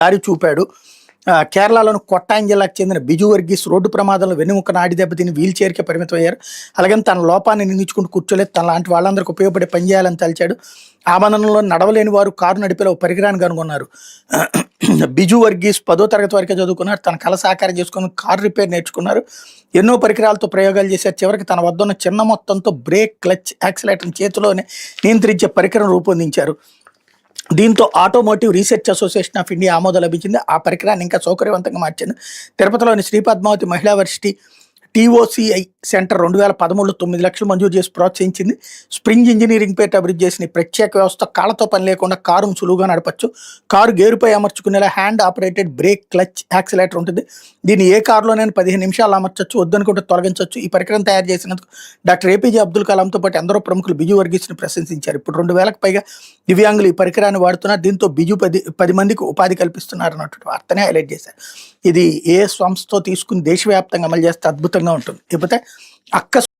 దారి చూపాడు. కేరళలోని కొట్టాయం జిల్లాకు చెందిన బిజు వర్గీస్ రోడ్డు ప్రమాదంలో వెన్నెముక నాడి దెబ్బతిని వీల్ చైర్కే పరిమితం అయ్యారు. అలాగే తన లోపాన్ని నిందించుకుంటూ కూర్చోలేదు, తన లాంటి వాళ్ళందరికీ ఉపయోగపడే పని చేయాలని తలిచాడు. ఆ మందనంలో నడవలేని వారు కారు నడిపేలా పరికరాన్ని కనుగొన్నారు. బిజు వర్గీస్ 10వ తరగతి వరకే చదువుకున్నారు. తన కళ సాకారం చేసుకుని కారు రిపేర్ నేర్చుకున్నారు. ఎన్నో పరికరాలతో ప్రయోగాలు చేశారు. చివరికి తన వద్ద ఉన్న చిన్న మొత్తంతో బ్రేక్, క్లచ్, యాక్సిలేటర్ చేతిలోనే నియంత్రించే పరికరం రూపొందించారు. దీంతో automotive research association of India ఆమోదం లభించింది. ఆ పరికరాన్ని ఇంకా సౌకర్యవంతంగా మార్చింది. తిరుపతిలోని శ్రీ పద్మావతి మహిళా వర్సిటీ TOCI సెంటర్ 2013లో 9 లక్షలు మంజూరు చేసి ప్రోత్సహించింది. స్ప్రింగ్ ఇంజనీరింగ్ పేట అభివృద్ధి చేసిన ప్రత్యేక వ్యవస్థ కాళ్ళతో పని లేకుండా కారును సులువుగా నడపచ్చు. కారు గేరుపై అమర్చుకునేలా hand operated brake, clutch, accelerator ఉంటుంది. దీన్ని ఏ కారులోనైనా 15 నిమిషాలు అమర్చచ్చు, వద్దనుకుంటే తొలగించవచ్చు. ఈ పరికరం తయారు చేసినందుకు డాక్టర్ APJ అబ్దుల్ కలాంతో పాటు ఎందరో ప్రముఖులు బిజు వర్గీస్ని ప్రశంసించారు. ఇప్పుడు 2000కు పైగా దివ్యాంగులు ఈ పరికరాన్ని వాడుతున్నారు. దీంతో బిజు 10 మందికి ఉపాధి కల్పిస్తున్నారు అన్నట్టు వార్తనే హైలైట్ చేశారు. ఇది ఏ సంస్థతో తీసుకుని దేశవ్యాప్తంగా అమలు చేస్తే అద్భుతంగా ఉంటుంది. లేకపోతే